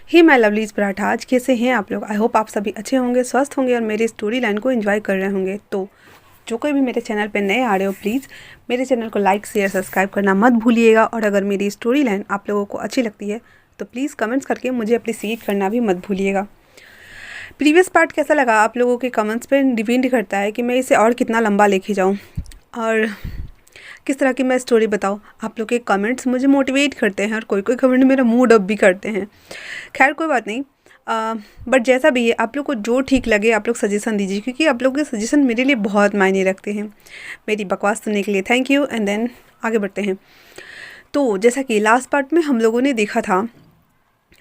He my lovelies paratha, आज कैसे हैं आप लोग। आई होप आप सभी अच्छे होंगे, स्वस्थ होंगे और मेरी स्टोरी लाइन को एंजॉय कर रहे होंगे। तो जो कोई भी मेरे चैनल पे नए आ रहे हो, प्लीज़ मेरे चैनल को लाइक शेयर सब्सक्राइब करना मत भूलिएगा। और अगर मेरी स्टोरी लाइन आप लोगों को अच्छी लगती है तो प्लीज़ कमेंट्स करके मुझे अप्रिशिएट करना भी मत भूलिएगा। प्रीवियस पार्ट कैसा लगा आप लोगों के कमेंट्स पे डिपेंड करता है कि मैं इसे और कितना लंबा लेके जाऊँ और किस तरह की मैं स्टोरी बताऊँ। आप लोग के कमेंट्स मुझे मोटिवेट करते हैं और कोई कोई कमेंट मेरा मूड अप भी करते हैं। खैर कोई बात नहीं, बट जैसा भी है आप लोग को जो ठीक लगे आप लोग सजेशन दीजिए, क्योंकि आप लोग के सजेशन मेरे लिए बहुत मायने रखते हैं। मेरी बकवास सुनने के लिए थैंक यू। एंड देन आगे बढ़ते हैं। तो जैसा कि लास्ट पार्ट में हम लोगों ने देखा था,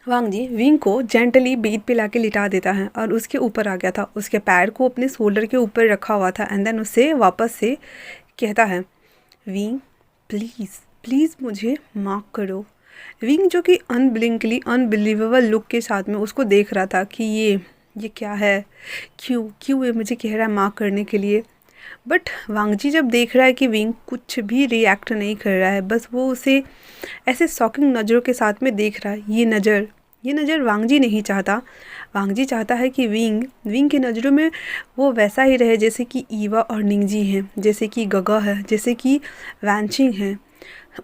वांग जी विंग को जेंटली बेड पे लाके लिटा देता है और उसके ऊपर आ गया था। उसके पैर को अपने शोल्डर के ऊपर रखा हुआ था। एंड देन उससे वापस से कहता है, विंग प्लीज़ प्लीज़ मुझे माफ़ करो। विंग जो कि अनबिलीवेबल लुक के साथ में उसको देख रहा था कि ये क्या है, क्यों क्यों ये मुझे कह रहा है माफ़ करने के लिए। बट वांग जी जब देख रहा है कि विंग कुछ भी रिएक्ट नहीं कर रहा है, बस वो उसे ऐसे शॉकिंग नज़रों के साथ में देख रहा है। ये नज़र वांग जी नहीं चाहता। वांग जी चाहता है कि विंग की नज़रों में वो वैसा ही रहे जैसे कि ईवा और निंगजी हैं, जैसे कि गगा है, जैसे कि वैनचिंग है,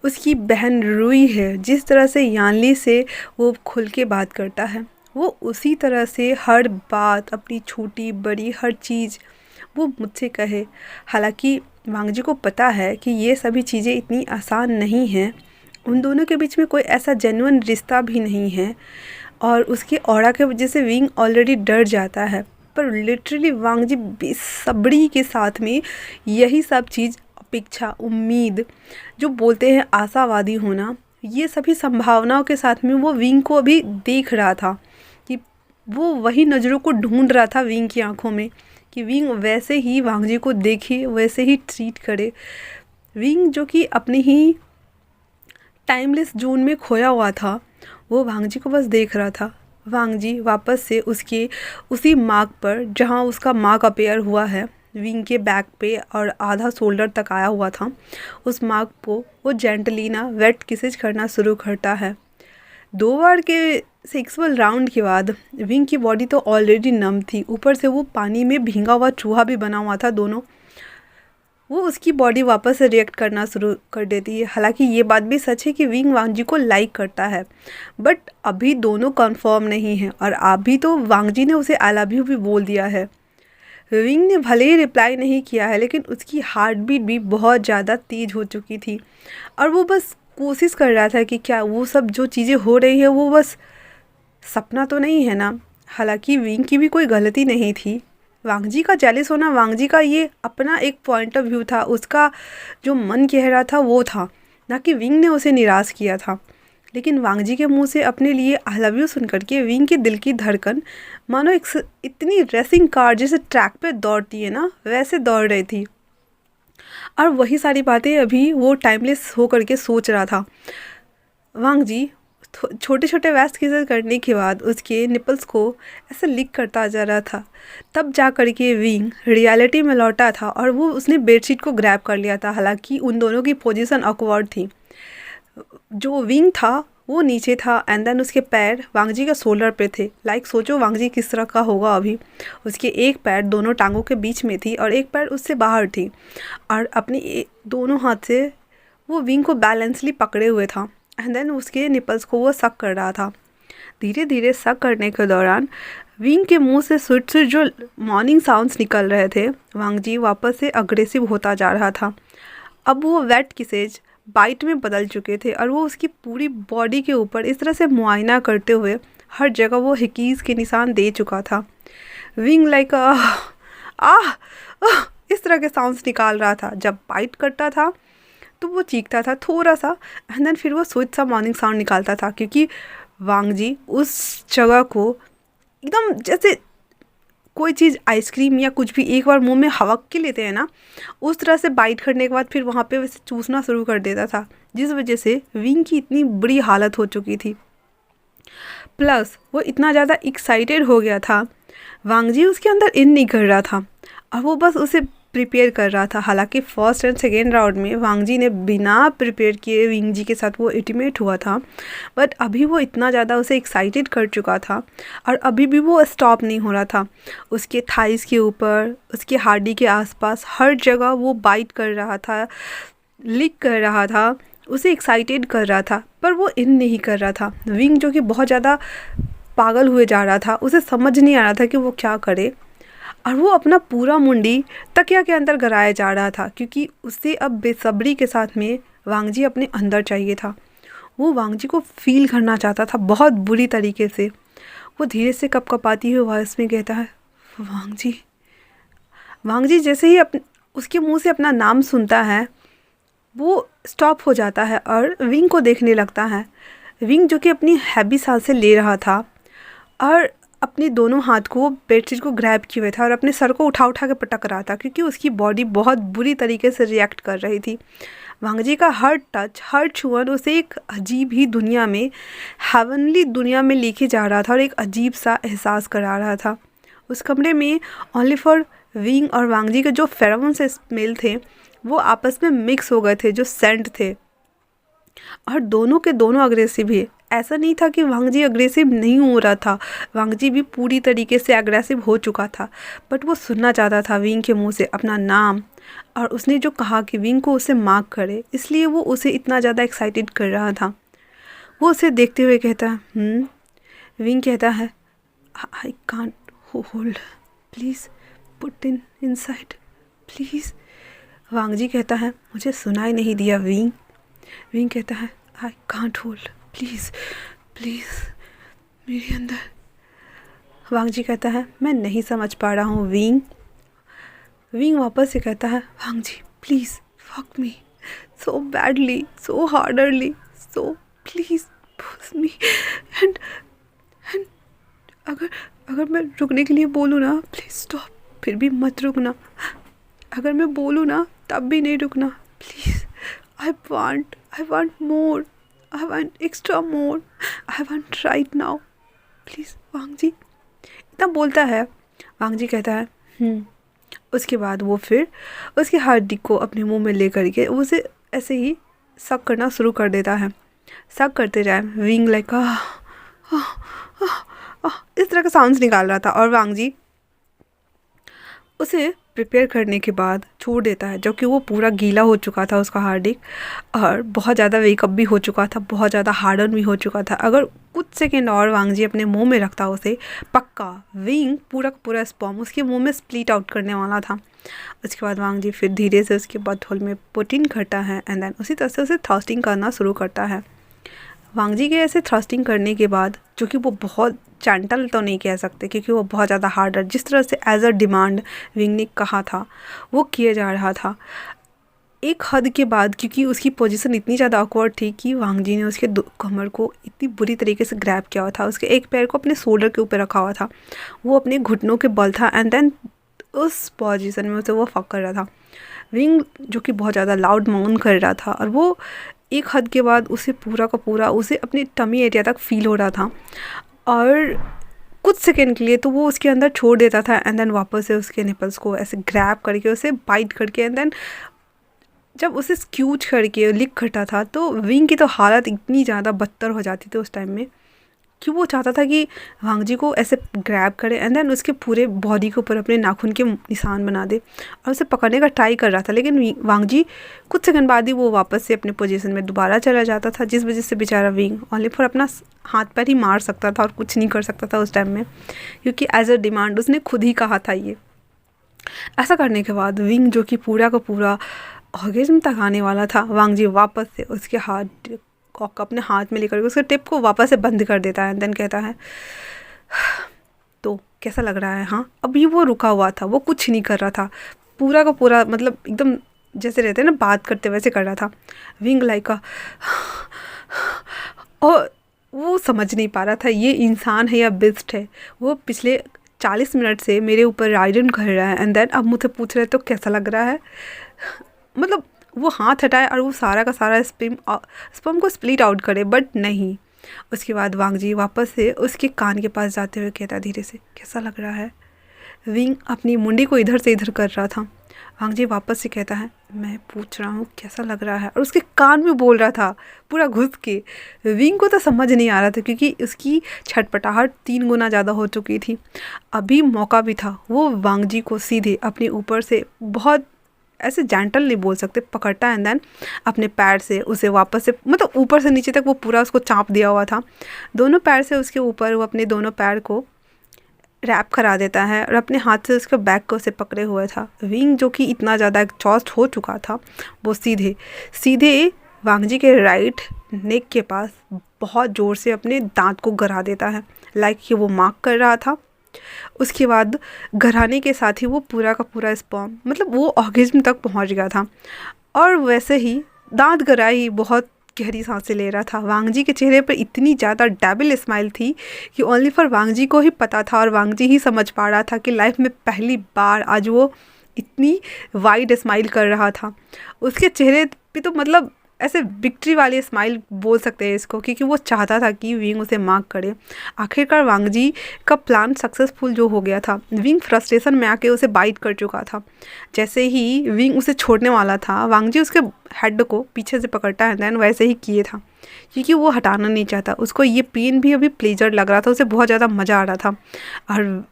उसकी बहन रुई है। जिस तरह से यानली से वो खुल के बात करता है, वो उसी तरह से हर बात, अपनी छोटी बड़ी हर चीज़ वो मुझसे कहे। हालांकि वांग जी को पता है कि ये सभी चीज़ें इतनी आसान नहीं हैं। उन दोनों के बीच में कोई ऐसा जेन्युइन रिश्ता भी नहीं है और उसके ऑरा के वजह से विंग ऑलरेडी डर जाता है। पर लिटरली वांग जी बेसब्री के साथ में यही सब चीज़, अपेक्षा, उम्मीद, जो बोलते हैं आशावादी होना, ये सभी संभावनाओं के साथ में वो विंग को अभी देख रहा था कि वो वही नज़रों को ढूंढ रहा था विंग की आंखों में कि विंग वैसे ही वांग जी को देखे, वैसे ही ट्रीट करे। विंग जो कि अपने ही टाइमलेस जोन में खोया हुआ था, वो वांग जी को बस देख रहा था। वांग जी वापस से उसके उसी मार्क पर जहाँ उसका मार्क अपेयर हुआ है, विंग के बैक पे और आधा शोल्डर तक आया हुआ था, उस मार्क को वो जेंटलीना वेट किसेज करना शुरू करता है। 2 बार के सेक्सुअल राउंड के बाद विंग की बॉडी तो ऑलरेडी नम थी, ऊपर से वो पानी में भींगा हुआ चूहा भी बना हुआ था दोनों। वो उसकी बॉडी वापस से रिएक्ट करना शुरू कर देती है। हालांकि ये बात भी सच है कि विंग वांग जी को लाइक करता है, बट अभी दोनों कंफर्म नहीं है। और अभी तो वांग जी ने उसे आई लव यू भी बोल दिया है। विंग ने भले ही रिप्लाई नहीं किया है, लेकिन उसकी हार्ट बीट भी बहुत ज़्यादा तेज़ हो चुकी थी और वो बस कोशिश कर रहा था कि क्या वो सब जो चीज़ें हो रही है वो बस सपना तो नहीं है ना। हालांकि विंग की भी कोई गलती नहीं थी। वांग जी का जेलिस होना, वांग जी का ये अपना एक पॉइंट ऑफ व्यू था, उसका जो मन कह रहा था वो था, ना कि विंग ने उसे निराश किया था। लेकिन वांग जी के मुंह से अपने लिए आई लव यू सुन करके विंग के दिल की धड़कन मानो एक इतनी रेसिंग कार जैसे ट्रैक पे दौड़ती है ना, वैसे दौड़ रही थी। और वही सारी बातें अभी वो टाइमलेस हो करके सोच रहा था। वांग जी छोटे छोटे वेस्ट किसेस करने के बाद उसके निपल्स को ऐसे लिक करता जा रहा था। तब जा कर के विंग रियलिटी में लौटा था और वो उसने बेडशीट को ग्रैब कर लिया था। हालांकि उन दोनों की पोजीशन ऑकवर्ड थी। जो विंग था वो नीचे था एंड देन उसके पैर वांग जी का शोल्डर पे थे। लाइक सोचो वांग जी किस तरह का होगा अभी। उसके एक पैर दोनों टांगों के बीच में थी और एक पैर उससे बाहर थी और अपने दोनों हाथ से वो विंग को बैलेंसली पकड़े हुए था एंड देन उसके निपल्स को वो सक कर रहा था। धीरे धीरे सक करने के दौरान विंग के मुंह से स्वीट स्वीट जो मॉर्निंग साउंड्स निकल रहे थे, वांग जी वापस से अग्रेसिव होता जा रहा था। अब वो वेट किसेज बाइट में बदल चुके थे और वो उसकी पूरी बॉडी के ऊपर इस तरह से मुआयना करते हुए हर जगह वो हिकीज़ के निशान दे चुका था। विंग लाइक इस तरह के साउंड्स निकाल रहा था। जब बाइट करता था तो वो चीखता था थोड़ा सा एंड देन फिर वो स्वीट सा मॉर्निंग साउंड निकालता था, क्योंकि वांग जी उस जगह को एकदम जैसे कोई चीज़ आइसक्रीम या कुछ भी एक बार मुंह में हवक के लेते हैं ना, उस तरह से बाइट करने के बाद फिर वहाँ पे वैसे चूसना शुरू कर देता था, जिस वजह से विंग की इतनी बुरी हालत हो चुकी थी। प्लस वो इतना ज़्यादा एक्साइटेड हो गया था, वांग जी उसके अंदर इन नहीं कर रहा था और वो बस उसे प्रिपेयर कर रहा था। हालांकि फर्स्ट एंड सेकेंड राउंड में वांग जी ने बिना प्रिपेयर किए विंग जी के साथ वो अल्टीमेट हुआ था, बट अभी वो इतना ज़्यादा उसे एक्साइटेड कर चुका था और अभी भी वो स्टॉप नहीं हो रहा था। उसके थाइस के ऊपर, उसके हार्डी के आसपास हर जगह वो बाइट कर रहा था, लिक कर रहा था, उसे एक्साइटेड कर रहा था, पर वो इन नहीं कर रहा था। विंग जो कि बहुत ज़्यादा पागल हुए जा रहा था, उसे समझ नहीं आ रहा था कि वो क्या करे, और वो अपना पूरा मुंडी तकिया के अंदर गराया जा रहा था क्योंकि उसे अब बेसब्री के साथ में वांग जी अपने अंदर चाहिए था। वो वांग जी को फील करना चाहता था बहुत बुरी तरीके से। वो धीरे से कपकपाती हुई वॉइस में कहता है, वांग जी। वांग जी जैसे ही उसके मुंह से अपना नाम सुनता है वो स्टॉप हो जाता है और विंग को देखने लगता है। विंग जो कि अपनी हैवी सांसें ले रहा था और अपने दोनों हाथ को बेडशीट को ग्रैब किए हुए था और अपने सर को उठा उठा के पटक रहा था क्योंकि उसकी बॉडी बहुत बुरी तरीके से रिएक्ट कर रही थी। वांग जी का हर टच, हर छुअन उसे एक अजीब ही दुनिया में, हेवनली दुनिया में लेके जा रहा था और एक अजीब सा एहसास करा रहा था। उस कमरे में ओनली फॉर विंग और वांग जी के जो फेरोमोन से स्मेल थे वो आपस में मिक्स हो गए थे, जो सेंट थे, और दोनों के दोनों अग्रेसिव ही। ऐसा नहीं था कि वांग जी अग्रेसिव नहीं हो रहा था, वांग जी भी पूरी तरीके से अग्रेसिव हो चुका था, बट वो सुनना चाहता था विंग के मुंह से अपना नाम, और उसने जो कहा कि विंग को उसे मार्क करे, इसलिए वो उसे इतना ज़्यादा एक्साइटेड कर रहा था। वो उसे देखते हुए कहता है, विंग कहता है, I can't hold, please put in inside please. Wang ji कहता है, मुझे सुनाई नहीं दिया विंग। विंग कहता है, I can't hold, please please मेरे अंदर। वांग जी कहता है, मैं नहीं समझ पा रहा हूँ विंग। विंग वापस से कहता है, Wang ji please fuck me so badly, so harderly, so please push me, and अगर मैं रुकने के लिए बोलूँ ना, प्लीज़ स्टॉप, फिर भी मत रुकना। अगर मैं बोलूँ ना तब भी नहीं रुकना, please. I want more. I want extra more. I want right now. Please, वांग जी। इतना बोलता है। वांग जी कहता है, उसके बाद वो फिर उसकी हड्डी को अपने मुंह में ले करके उसे ऐसे ही सक करना शुरू कर देता है। सक करते जाए, विंग लाइक इस तरह का साउंड्स निकाल रहा था, और वांग जी उसे प्रिपेयर करने के बाद छोड़ देता है, जो कि वो पूरा गीला हो चुका था उसका हार्डिक, और बहुत ज़्यादा वेकअप भी हो चुका था, बहुत ज़्यादा हार्डन भी हो चुका था। अगर कुछ सेकेंड और वांग जी अपने मुंह में रखता उसे, पक्का विंग पूरा का पूरा स्पर्म उसके मुंह में स्प्लिट आउट करने वाला था। उसके बाद वांग जी फिर धीरे से उसके बथ होल में पुट इन करता है, एंड देन उसी तरह से उसे थ्रस्टिंग करना शुरू करता है। वांग जी के ऐसे थ्रस्टिंग करने के बाद, जो कि वो बहुत जेंटल तो नहीं कह सकते क्योंकि वो बहुत ज़्यादा हार्डर, जिस तरह से एज अ डिमांड विंग ने कहा था वो किए जा रहा था। एक हद के बाद, क्योंकि उसकी पोजीशन इतनी ज़्यादा ऑकवर्ड थी कि वांग जी ने उसके कमर को इतनी बुरी तरीके से ग्रैब किया हुआ था, उसके एक पैर को अपने शोल्डर के ऊपर रखा हुआ था, वो अपने घुटनों के बल था, एंड देन उस पोजीशन में उसे वो फक कर रहा था। विंग जो कि बहुत ज़्यादा लाउड माउन कर रहा था, और वो एक हद के बाद उसे पूरा का पूरा उसे अपने टमी एरिया तक फील हो रहा था, और कुछ सेकंड के लिए तो वो उसके अंदर छोड़ देता था, एंड देन वापस से उसके निपल्स को ऐसे ग्रैब करके उसे बाइट करके, एंड देन जब उसे स्क्यूज करके लिक करता था तो विंग की तो हालत इतनी ज़्यादा बदतर हो जाती थी उस टाइम में कि वो चाहता था कि वांग जी को ऐसे ग्रैब करे, एंड देन उसके पूरे बॉडी के ऊपर अपने नाखून के निशान बना दे और उसे पकड़ने का ट्राई कर रहा था। लेकिन वांग जी कुछ सेकंड बाद ही वो वापस से अपने पोजीशन में दोबारा चला जाता था, जिस वजह से बेचारा विंग ओनली फॉर अपना हाथ पैर ही मार सकता था और कुछ नहीं कर सकता था उस टाइम में, क्योंकि एज अ डिमांड उसने खुद ही कहा था ये। ऐसा करने के बाद विंग जो कि पूरा का पूरा ऑर्गेज्म तक आने वाला था, वांग जी वापस से उसके हाथ कॉक अपने हाथ में लेकर उसके टिप को वापस से बंद कर देता है, देन कहता है, तो कैसा लग रहा है? हाँ, अभी वो रुका हुआ था, वो कुछ नहीं कर रहा था, पूरा का पूरा मतलब एकदम जैसे रहते हैं ना बात करते वैसे कर रहा था। विंग लाइक और वो समझ नहीं पा रहा था ये इंसान है या बिस्ट है। वो पिछले 40 मिनट से मेरे ऊपर राइडन कर रहा है, एंड देन अब मुझसे पूछ रहे तो कैसा लग रहा है। मतलब वो हाथ हटाए और वो सारा का सारा स्पर्म को स्प्लिट आउट करे, बट नहीं। उसके बाद वांग जी वापस से उसके कान के पास जाते हुए कहता धीरे से, कैसा लग रहा है? विंग अपनी मुंडी को इधर से इधर कर रहा था, वांग जी वापस से कहता है, मैं पूछ रहा हूँ कैसा लग रहा है, और उसके कान में बोल रहा था पूरा घुस के। विंग को तो समझ नहीं आ रहा था क्योंकि उसकी छटपटाहट 3 गुना ज़्यादा हो चुकी थी। अभी मौका भी था, वो वांग जी को सीधे अपने ऊपर से बहुत ऐसे जेंटल नहीं बोल सकते, पकड़ता है एंड देन अपने पैर से उसे वापस से मतलब ऊपर से नीचे तक वो पूरा उसको चाँप दिया हुआ था। दोनों पैर से उसके ऊपर वो अपने दोनों पैर को रैप करा देता है और अपने हाथ से उसके बैक को उसे पकड़े हुए था। विंग जो कि इतना ज़्यादा एक्सॉस्ट हो चुका था, वो सीधे सीधे वांग जी के राइट नेक के पास बहुत ज़ोर से अपने दांत को गरा देता है, लाइक कि वो मार्क कर रहा था। उसके बाद गराने के साथ ही वो पूरा का पूरा स्पर्म मतलब वो ऑर्गेज्म तक पहुंच गया था। और वैसे ही दांत गराई ही बहुत गहरी सांसें ले रहा था। वांग जी के चेहरे पर इतनी ज़्यादा डेविल स्माइल थी कि ओनली फॉर वांग जी को ही पता था और वांग जी ही समझ पा रहा था कि लाइफ में पहली बार आज वो इतनी वाइड स्माइल कर रहा था। उसके चेहरे पे तो मतलब ऐसे विक्ट्री वाली स्माइल बोल सकते हैं इसको, क्योंकि वो चाहता था कि विंग उसे मार्क करे। आखिरकार वांग जी का प्लान सक्सेसफुल जो हो गया था। विंग फ्रस्ट्रेशन में आके उसे बाइट कर चुका था। जैसे ही विंग उसे छोड़ने वाला था, वांग जी उसके हेड को पीछे से पकड़ता है, देन वैसे ही किए था क्योंकि वो हटाना नहीं चाहता। उसको ये पेन भी अभी प्लेजर लग रहा था, उसे बहुत ज़्यादा मज़ा आ रहा था। और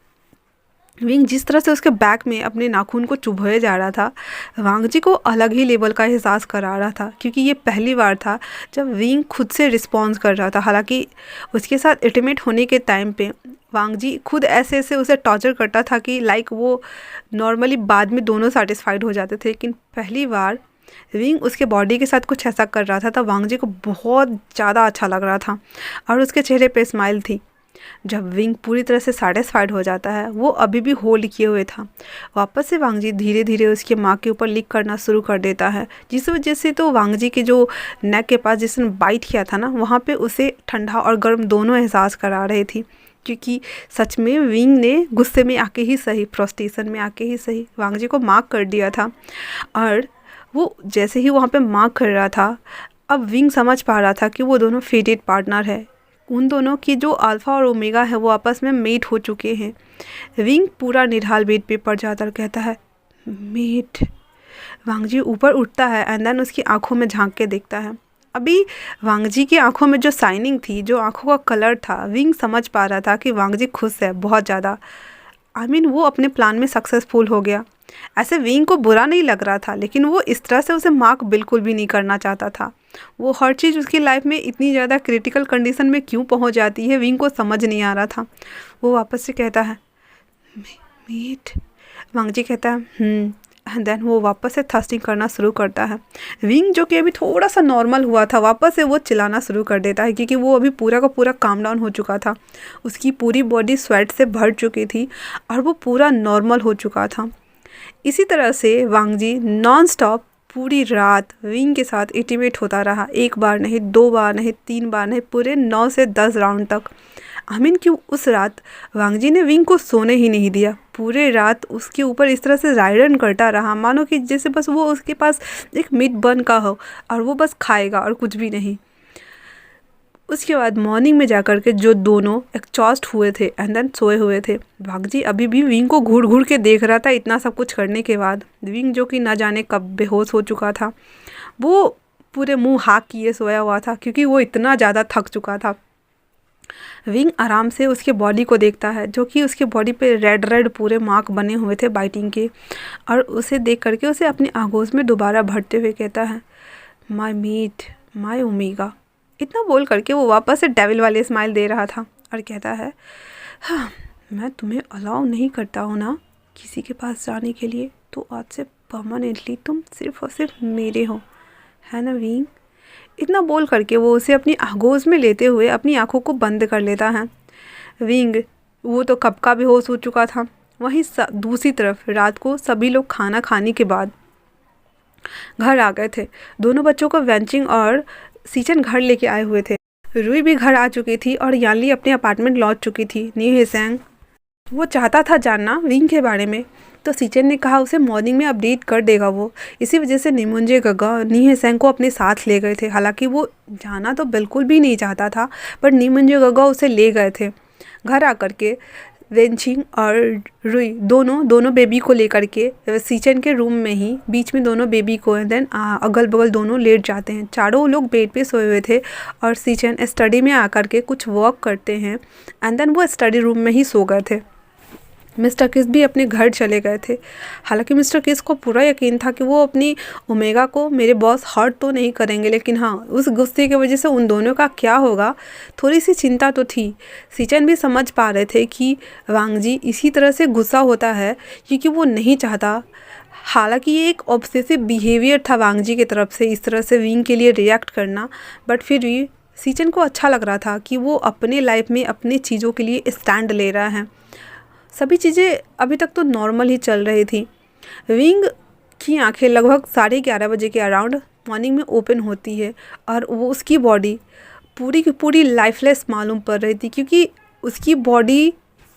विंग जिस तरह से उसके बैक में अपने नाखून को चुभोए जा रहा था, वांग जी को अलग ही लेवल का एहसास करा रहा था, क्योंकि ये पहली बार था जब विंग खुद से रिस्पॉन्स कर रहा था। हालांकि उसके साथ इंटीमेट होने के टाइम पे वांग जी खुद ऐसे ऐसे उसे टॉर्चर करता था कि लाइक वो नॉर्मली बाद में दोनों सेटिस्फाइड हो जाते थे, लेकिन पहली बार विंग उसके बॉडी के साथ कुछ ऐसा कर रहा था तब वांग जी को बहुत ज़्यादा अच्छा लग रहा था और उसके चेहरे पे स्माइल थी। जब विंग पूरी तरह से सैटिस्फाइड हो जाता है, वो अभी भी होल्ड किए हुए था, वापस से वांग जी धीरे धीरे उसके माँ के ऊपर लिक करना शुरू कर देता है, जिस वजह से तो वांग जी के जो नेक के पास जिसने बाइट किया था ना, वहाँ पे उसे ठंडा और गर्म दोनों एहसास करा रही थी। क्योंकि सच में विंग ने गुस्से में आके ही सही, फ्रस्ट्रेशन में आके ही सही, वांग जी को मार्क कर दिया था। और वो जैसे ही वहाँ पे मार्क कर रहा था, अब विंग समझ पा रहा था कि वो दोनों फेटेड पार्टनर है। उन दोनों की जो अल्फ़ा और ओमेगा है वो आपस में मेट हो चुके हैं। विंग पूरा निढाल बेड पे पड़ जाता और कहता है, मेट। वांग जी ऊपर उठता है एंड देन उसकी आंखों में झांक के देखता है। अभी वांग जी की आंखों में जो शाइनिंग थी, जो आंखों का कलर था, विंग समझ पा रहा था कि वांग जी खुश है बहुत ज़्यादा। वो अपने प्लान में सक्सेसफुल हो गया। ऐसे विंग को बुरा नहीं लग रहा था, लेकिन वो इस तरह से उसे मार्क बिल्कुल भी नहीं करना चाहता था। वो हर चीज़ उसकी लाइफ में इतनी ज़्यादा क्रिटिकल कंडीशन में क्यों पहुंच जाती है, विंग को समझ नहीं आ रहा था। वो वापस से कहता है, मीट। वांग जी कहता है एंड देन वो वापस से थर्स्टिंग करना शुरू करता है। विंग जो कि अभी थोड़ा सा नॉर्मल हुआ था, वापस से वो चिल्लाना शुरू कर देता है, क्योंकि वो अभी पूरा का पूरा काम डाउन हो चुका था। उसकी पूरी बॉडी स्वेट से भर चुकी थी और वो पूरा नॉर्मल हो चुका था। इसी तरह से वांग जी नॉन स्टॉप पूरी रात विंग के साथ इंटीमेट होता रहा। 1 बार नहीं, 2 बार नहीं, 3 बार नहीं, पूरे 9 से 10 राउंड तक। कि उस रात वांग जी ने विंग को सोने ही नहीं दिया। पूरे रात उसके ऊपर इस तरह से राइडन करता रहा, मानो कि जैसे बस वो उसके पास एक मीट बन का हो और वो बस खाएगा और कुछ भी नहीं। उसके बाद मॉर्निंग में जाकर के जो दोनों एक्सॉस्ट हुए थे एंड देन सोए हुए थे, वांग जी अभी भी विंग को घूर घूर के देख रहा था। इतना सब कुछ करने के बाद विंग जो कि ना जाने कब बेहोश हो चुका था, वो पूरे मुंह हाथ किए सोया हुआ था, क्योंकि वो इतना ज़्यादा थक चुका था। विंग आराम से उसके बॉडी को देखता है, जो कि उसके बॉडी पे रेड रेड पूरे मार्क बने हुए थे बाइटिंग के, और उसे देख करके उसे अपनी आगोश में दोबारा भरते हुए कहता है, माई मीट, माई ओमेगा। इतना बोल करके वो वापस से डेविल वाले स्माइल दे रहा था और कहता है, हाँ, मैं तुम्हें अलाउ नहीं करता हूँ ना किसी के पास जाने के लिए, तो आज से परमानेंटली तुम सिर्फ और सिर्फ मेरे हो, है ना विंग। इतना बोल करके वो उसे अपनी आगोश में लेते हुए अपनी आंखों को बंद कर लेता है। विंग वो तो कब का बेहोश हो चुका था। वहीं दूसरी तरफ रात को सभी लोग खाना खाने के बाद घर आ गए थे। दोनों बच्चों को वेंचिंग और सीचन घर लेके आए हुए थे। रुई भी घर आ चुकी थी और यानली अपने अपार्टमेंट लौट चुकी थी। नी हेसेंग वो चाहता था जानना विंग के बारे में, तो सीचन ने कहा उसे मॉर्निंग में अपडेट कर देगा वो। इसी वजह से निमुंजे गगा नी हेसेंग को अपने साथ ले गए थे। हालांकि वो जाना तो बिल्कुल भी नहीं चाहता था, पर निमुंजे गगा उसे ले गए थे। घर आकर के वेंचिंग और रुई दोनों बेबी को लेकर के सीचन के रूम में ही बीच में दोनों बेबी को देन अगल बगल दोनों लेट जाते हैं। चारों लोग बेड पे सोए हुए थे और सीचन स्टडी में आकर के कुछ वर्क करते हैं एंड देन वो स्टडी रूम में ही सो गए थे। मिस्टर किस भी अपने घर चले गए थे। हालांकि मिस्टर किस को पूरा यकीन था कि वो अपनी ओमेगा को मेरे बॉस हर्ट तो नहीं करेंगे, लेकिन हाँ, उस गुस्से की वजह से उन दोनों का क्या होगा, थोड़ी सी चिंता तो थी। सीचन भी समझ पा रहे थे कि वांगजी इसी तरह से गुस्सा होता है क्योंकि वो नहीं चाहता। हालांकि ये एक ऑब्सेसिव बिहेवियर था वांगजी की तरफ से, इस तरह से विंग के लिए रिएक्ट करना, बट फिर भी सीचन को अच्छा लग रहा था कि वो अपने लाइफ में अपनी चीज़ों के लिए स्टैंड ले रहा है। सभी चीज़ें अभी तक तो नॉर्मल ही चल रही थी। विंग की आंखें लगभग 11:30 बजे के अराउंड मॉर्निंग में ओपन होती है और वो उसकी बॉडी पूरी की पूरी लाइफलेस मालूम पड़ रही थी क्योंकि उसकी बॉडी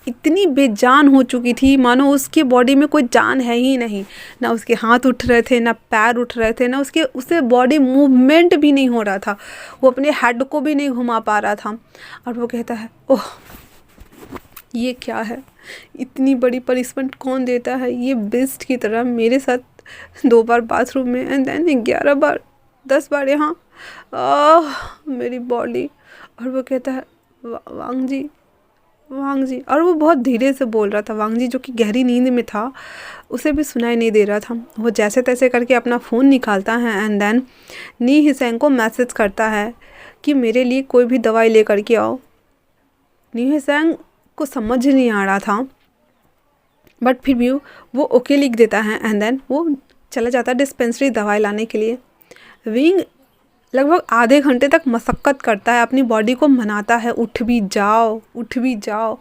इतनी बेजान हो चुकी थी, मानो उसकी बॉडी में कोई जान है ही नहीं। ना उसके हाथ उठ रहे थे, ना पैर उठ रहे थे, ना उससे बॉडी मूवमेंट भी नहीं हो रहा था। वो अपने हेड को भी नहीं घुमा पा रहा था। और वो कहता है, ओह ये क्या है, इतनी बड़ी पनिशमेंट कौन देता है। ये बेस्ट की तरह मेरे साथ 2 बार बाथरूम में एंड देन 11 बार 10 बार यहाँ, मेरी बॉडी। और वो कहता है वांगजी वांगजी, और वो बहुत धीरे से बोल रहा था। वांगजी जो कि गहरी नींद में था, उसे भी सुनाई नहीं दे रहा था। वो जैसे तैसे करके अपना फ़ोन निकालता है एंड देन नी हिसेंग को मैसेज करता है कि मेरे लिए कोई भी दवाई लेकर के आओ। नी हिसेंग को समझ नहीं आ रहा था, बट फिर भी वो ओके लिख देता है एंड देन वो चला जाता है डिस्पेंसरी दवाई लाने के लिए। विंग लगभग आधे घंटे तक मशक्क़त करता है, अपनी बॉडी को मनाता है, उठ भी जाओ उठ भी जाओ।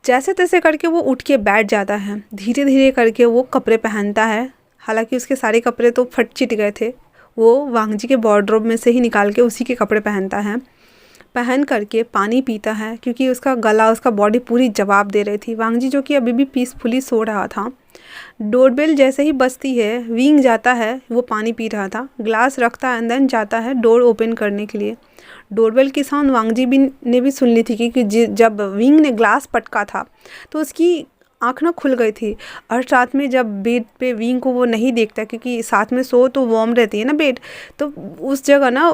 जैसे तैसे करके वो उठ के बैठ जाता है। धीरे धीरे करके वो कपड़े पहनता है। हालांकि उसके सारे कपड़े तो फट चिट गए थे, वो वांगजी के वार्डरोब में से ही निकाल के उसी के कपड़े पहनता है। पहन करके पानी पीता है क्योंकि उसका गला, उसका बॉडी पूरी जवाब दे रही थी। वांगजी जो कि अभी भी पीसफुली सो रहा था। डोरबेल जैसे ही बजती है, विंग जाता है, वो पानी पी रहा था, ग्लास रखता है एंड देन जाता है डोर ओपन करने के लिए। डोरबेल की साउंड वांगजी ने भी सुन ली थी क्योंकि जब विंग ने ग्लास पटका था तो उसकी आँख ना खुल गई थी। और साथ में जब बेड पे विंग को वो नहीं देखता क्योंकि साथ में सो तो वार्म रहती है ना बेड, तो उस जगह ना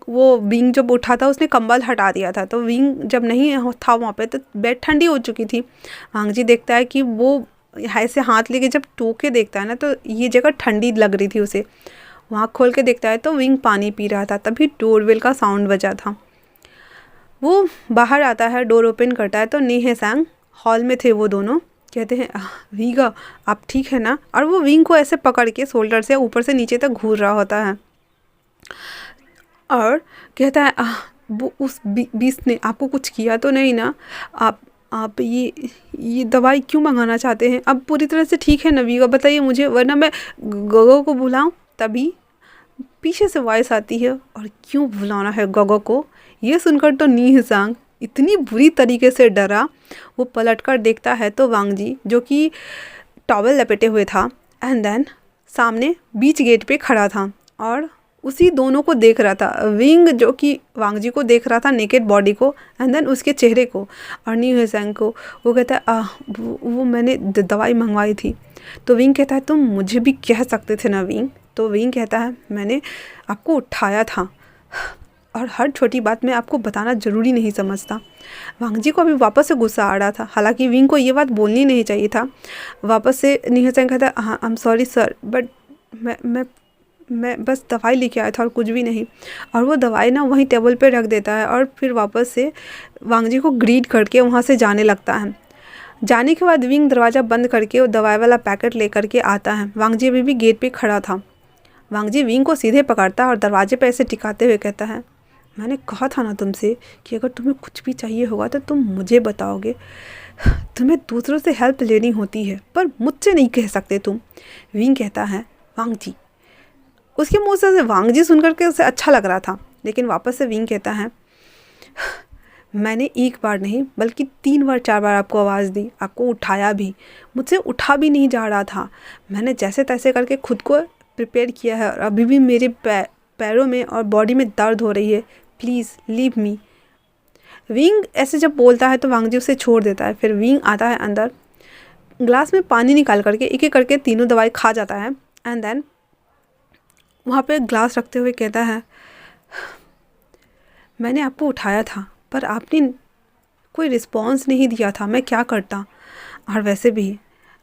वो विंग जब उठा था उसने कंबल हटा दिया था, तो विंग जब नहीं था वहाँ पे तो बेड ठंडी हो चुकी थी। वांगजी देखता है कि वो ऐसे हाथ लेके जब टोके देखता है ना तो ये जगह ठंडी लग रही थी उसे। वहाँ खोल के देखता है तो विंग पानी पी रहा था। तभी डोरबेल का साउंड बजा था। वो बाहर आता है, डोर ओपन करता है तो नी हिसेंग हॉल में थे। वो दोनों कहते हैं वीगा आप ठीक है ना। और वो विंग को ऐसे पकड़ के शोल्डर से ऊपर से नीचे तक घूर रहा होता है और कहता है वो उस बीस्ट ने आपको कुछ किया तो नहीं ना, आप ये दवाई क्यों मंगाना चाहते हैं। अब पूरी तरह से ठीक है ना वीगा, बताइए मुझे, वरना मैं गोगो को बुलाऊं। तभी पीछे से वॉइस आती है, और क्यों बुलाना है गोगो को। ये सुनकर तो नी हिसेंग इतनी बुरी तरीके से डरा। वो पलटकर देखता है तो वांगजी जो कि टॉवल लपेटे हुए था एंड देन सामने बीच गेट पे खड़ा था और उसी दोनों को देख रहा था। विंग जो कि वांगजी को देख रहा था, नेकेड बॉडी को एंड देन उसके चेहरे को और नी हिसेंग को। वो कहता है वो मैंने दवाई मंगवाई थी। तो विंग कहता है तुम मुझे भी कह सकते थे ना विंग। तो विंग कहता है मैंने आपको उठाया था और हर छोटी बात मैं आपको बताना ज़रूरी नहीं समझता। वांगजी को अभी वापस से गुस्सा आ रहा था। हालांकि विंग को ये बात बोलनी नहीं चाहिए था। वापस से नी हिसेंग कहता है हाँ I am sorry sir, but मैं बस दवाई लेके आया था और कुछ भी नहीं। और वो दवाई ना वहीं टेबल पे रख देता है और फिर वापस से वांगजी को ग्रीट करके वहाँ से जाने लगता है। जाने के बाद विंग दरवाज़ा बंद करके वो दवाई वाला पैकेट लेकर के आता है। वांगजी अभी भी गेट पे खड़ा था। वांगजी विंग को सीधे पकड़ता है और दरवाजे पे ऐसे टिकाते हुए कहता है मैंने कहा था ना तुमसे कि अगर तुम्हें कुछ भी चाहिए होगा तो तुम मुझे बताओगे। तुम्हें दूसरों से हेल्प लेनी होती है पर मुझसे नहीं कह सकते तुम। विंग कहता है वांगजी। उसके मुँह से वांगजी सुनकर के उसे अच्छा लग रहा था, लेकिन वापस से विंग कहता है मैंने एक बार नहीं बल्कि 3 बार 4 बार आपको आवाज़ दी, आपको उठाया भी, मुझसे उठा भी नहीं जा रहा था। मैंने जैसे तैसे करके खुद को प्रिपेयर किया है और अभी भी मेरे पैरों में और बॉडी में दर्द हो रही है। Please leave me. विंग ऐसे जब बोलता है तो वांग जी उसे छोड़ देता है। फिर विंग आता है अंदर, ग्लास में पानी निकाल करके एक एक करके तीनों दवाई खा जाता है। एंड देन वहाँ पे ग्लास रखते हुए कहता है, मैंने आपको उठाया था पर आपने कोई रिस्पॉन्स नहीं दिया था, मैं क्या करता। और वैसे भी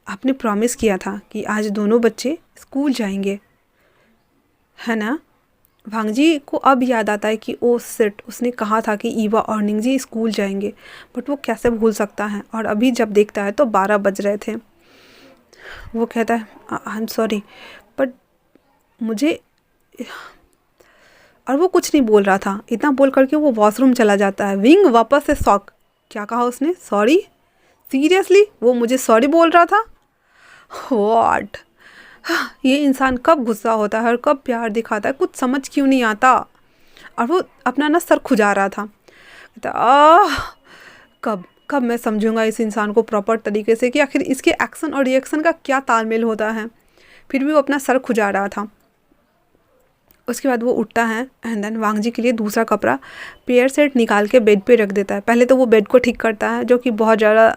आपने प्रॉमिस किया था कि आज दोनों बच्चे स्कूल जाएंगे, है ना। वांग जी को अब याद आता है कि ओ सिट, उसने कहा था कि ईवा और निंग जी स्कूल जाएंगे, बट वो कैसे भूल सकता है। और अभी जब देखता है तो 12 बज रहे थे। वो कहता है आई एम सॉरी बट मुझे, और वो कुछ नहीं बोल रहा था। इतना बोल करके वो वॉशरूम चला जाता है। विंग वापस से शॉक, क्या कहा उसने, सॉरी, सीरियसली वो मुझे सॉरी बोल रहा था। व्हाट, ये इंसान कब गुस्सा होता है और कब प्यार दिखाता है, कुछ समझ क्यों नहीं आता। और वो अपना ना सर खुजा रहा था, कहता कब कब मैं समझूंगा इस इंसान को प्रॉपर तरीके से कि आखिर इसके एक्शन और रिएक्शन का क्या तालमेल होता है। फिर भी वो अपना सर खुजा रहा था। उसके बाद वो उठता है एंड देन वांग जी के लिए दूसरा कपड़ा पेयर सेट निकाल के बेड पे रख देता है। पहले तो वो बेड को ठीक करता है जो कि बहुत ज़्यादा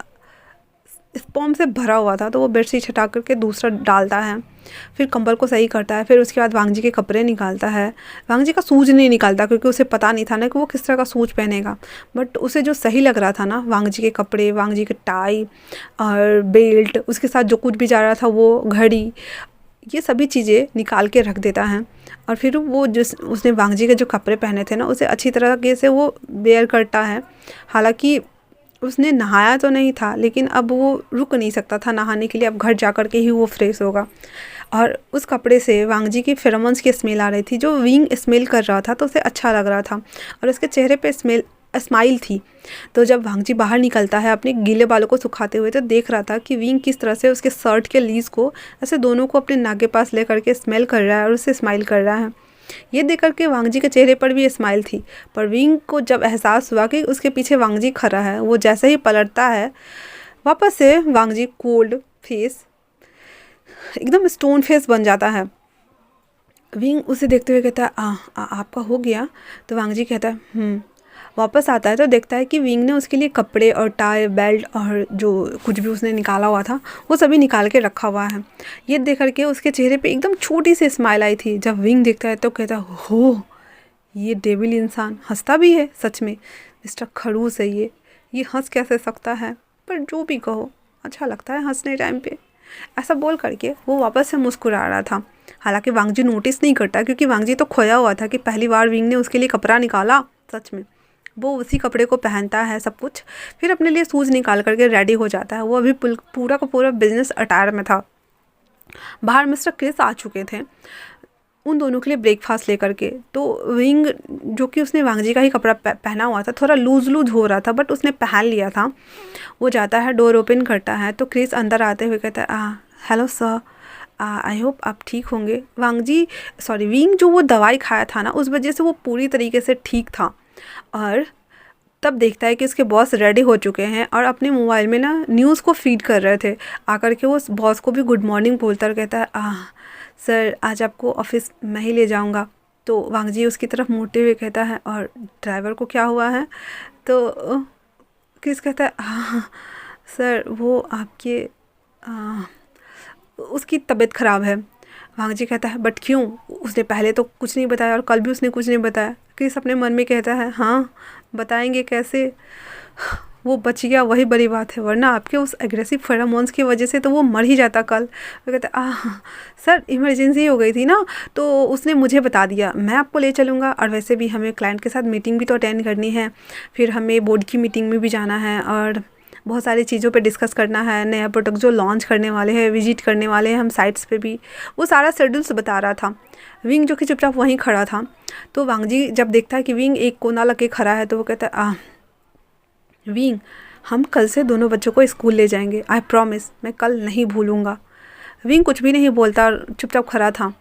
स्पॉम से भरा हुआ था, तो वो बेडशीट हटा करके दूसरा डालता है। फिर कंबल को सही करता है। फिर उसके बाद वांग जी के कपड़े निकालता है। वांग जी का सूज नहीं निकालता क्योंकि उसे पता नहीं था ना कि वो किस तरह का सूज पहनेगा, बट उसे जो सही लग रहा था ना, वांग जी के कपड़े, वांग जी के टाई और बेल्ट, उसके साथ जो कुछ भी जा रहा था, वो घड़ी, ये सभी चीज़ें निकाल के रख देता है। और फिर वो जिस उसने वांग जी के जो कपड़े पहने थे ना, उसे अच्छी तरीके से वो वेयर करता है। हालांकि उसने नहाया तो नहीं था, लेकिन अब वो रुक नहीं सकता था नहाने के लिए, अब घर जा कर के ही वो फ्रेश होगा। और उस कपड़े से वांग जी की फेरोमोन्स की स्मेल आ रही थी, जो विंग स्मेल कर रहा था तो उसे अच्छा लग रहा था, और उसके चेहरे पे स्माइल थी। तो जब वांग जी बाहर निकलता है अपने गीले बालों को सुखाते हुए, तो देख रहा था कि विंग किस तरह से उसके शर्ट के लीज को ऐसे दोनों को अपने नाक के पास ले करके स्मेल कर रहा है और उससे स्माइल कर रहा है। ये देख करके वांग जी के चेहरे पर भी स्माइल थी, पर विंग को जब एहसास हुआ कि उसके पीछे वांग जी खड़ा है, वो जैसे ही पलटता है वापस से वांग जी कोल्ड फेस, एकदम स्टोन फेस बन जाता है। विंग उसे देखते हुए कहता है आपका हो गया। तो वांग जी कहता है वापस आता है तो देखता है कि विंग ने उसके लिए कपड़े और टाई बेल्ट और जो कुछ भी उसने निकाला हुआ था वो सभी निकाल के रखा हुआ है। ये देख करके उसके चेहरे पे एकदम छोटी सी स्माइल आई थी। जब विंग देखता है तो कहता हो, ये डेविल इंसान हंसता भी है, सच में मिस्टर खड़ूस है ये हंस कैसे सकता है, पर जो भी कहो अच्छा लगता है हंसने टाइम पे। ऐसा बोल करके वो वापस से मुस्कुरा रहा था। हालांकि वांग जी नोटिस नहीं करता क्योंकि वांग जी तो खोया हुआ था कि पहली बार विंग ने उसके लिए कपड़ा निकाला। सच में वो उसी कपड़े को पहनता है सब कुछ, फिर अपने लिए शूज़ निकाल करके रेडी हो जाता है। वो अभी पूरा का पूरा बिजनेस अटायर में था। बाहर मिस्टर क्रिस आ चुके थे उन दोनों के लिए ब्रेकफास्ट लेकर के। तो विंग, जो कि उसने वांग जी का ही कपड़ा पहना हुआ था, थोड़ा लूज हो रहा था बट उसने पहन लिया था। वो जाता है, डोर ओपन करता है तो क्रिस अंदर आते हुए कहता है हेलो सर, आई होप आप ठीक होंगे। विंग जो वो दवाई खाया था ना, उस वजह से वो पूरी तरीके से ठीक था। और तब देखता है कि इसके बॉस रेडी हो चुके हैं और अपने मोबाइल में ना न्यूज़ को फीड कर रहे थे। आकर के वो बॉस को भी गुड मॉर्निंग बोलता और कहता है सर आज आपको ऑफिस मैं ही ले जाऊंगा। तो वांग जी उसकी तरफ मुड़ते हुए कहता है और ड्राइवर को क्या हुआ है। तो क्रिस कहता है सर वो आपके उसकी तबीयत ख़राब है। वांग जी कहता है बट क्यों, उसने पहले तो कुछ नहीं बताया और कल भी उसने कुछ नहीं बताया। क्रिस अपने मन में कहता है हाँ बताएंगे कैसे, वो बच गया वही बड़ी बात है, वरना आपके उस एग्रेसिव फेरोमोन्स की वजह से तो वो मर ही जाता कल। वो कहता सर इमरजेंसी हो गई थी ना, तो उसने मुझे बता दिया, मैं आपको ले चलूँगा। और वैसे भी हमें क्लाइंट के साथ मीटिंग भी तो अटेंड करनी है, फिर हमें बोर्ड की मीटिंग में भी जाना है और बहुत सारी चीज़ों पे डिस्कस करना है, नया प्रोडक्ट जो लॉन्च करने वाले हैं, विजिट करने वाले हैं हम साइट्स पे भी। वो सारा शेड्यूल्स बता रहा था। विंग जो कि चुपचाप वहीं खड़ा था। तो वांग जी जब देखता है कि विंग एक कोना लग के खड़ा है तो वो कहता है विंग हम कल से दोनों बच्चों को स्कूल ले जाएंगे, आई प्रॉमिस, मैं कल नहीं भूलूँगा। विंग कुछ भी नहीं बोलता और चुपचाप खड़ा था।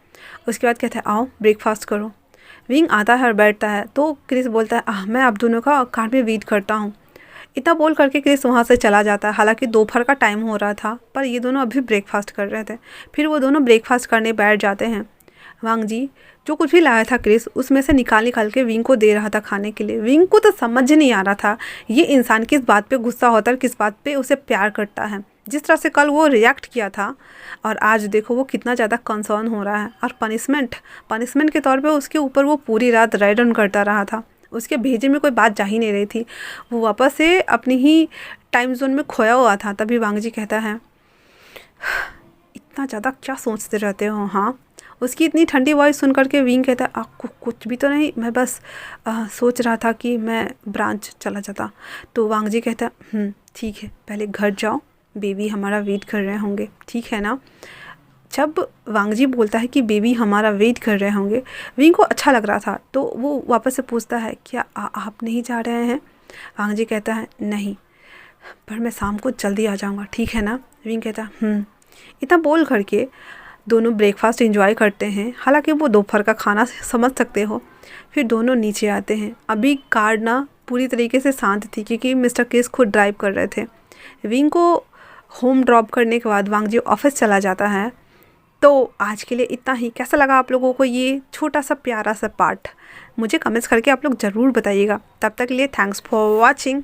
उसके बाद कहता है आओ ब्रेकफास्ट करो। विंग आता है और बैठता है तो क्रिस बोलता है मैं आप दोनों का कार में वेट करता हूँ। इतना बोल करके क्रिस वहाँ से चला जाता है। हालांकि दोपहर का टाइम हो रहा था पर ये दोनों अभी ब्रेकफास्ट कर रहे थे। फिर वो दोनों ब्रेकफास्ट करने बैठ जाते हैं। वांग जी जो कुछ भी लाया था क्रिस उसमें से निकाल निकाल के विंग को दे रहा था खाने के लिए। विंग को तो समझ नहीं आ रहा था ये इंसान किस बात पे गुस्सा होता है और किस बात पे उसे प्यार करता है। जिस तरह से कल वो रिएक्ट किया था और आज देखो वो कितना ज़्यादा कंसर्न हो रहा है। और पनिशमेंट के तौर पे उसके ऊपर वो पूरी रात राइड ऑन करता रहा था। उसके भेजे में कोई बात जा ही नहीं रही थी, वो वापस से अपनी ही टाइम जोन में खोया हुआ था। तभी वांग जी कहता है इतना ज़्यादा क्या सोचते रहते हो। हाँ, उसकी इतनी ठंडी वॉइस सुन करके विंग कहता है आपको कुछ भी तो नहीं, मैं बस सोच रहा था कि मैं ब्रांच चला जाता। तो वांग जी कहता है ठीक है, पहले घर जाओ, बेबी हमारा वेट कर रहे होंगे, ठीक है ना। जब वांग जी बोलता है कि बेबी हमारा वेट कर रहे होंगे, विंग को अच्छा लग रहा था। तो वो वापस से पूछता है क्या आप नहीं जा रहे हैं। वांग जी कहता है नहीं, पर मैं शाम को जल्दी आ जाऊँगा, ठीक है ना। विंग कहता है इतना बोल करके दोनों ब्रेकफास्ट एंजॉय करते हैं। हालांकि वो दोपहर का खाना समझ सकते हो। फिर दोनों नीचे आते हैं। अभी कार ना पूरी तरीके से शांत थी क्योंकि मिस्टर क्रिस खुद ड्राइव कर रहे थे। विंग को होम ड्रॉप करने के बाद वांग जी ऑफिस चला जाता है। तो आज के लिए इतना ही। कैसा लगा आप लोगों को ये छोटा सा प्यारा सा पार्ट, मुझे कमेंट्स करके आप लोग ज़रूर बताइएगा। तब तक के लिए थैंक्स फॉर वॉचिंग।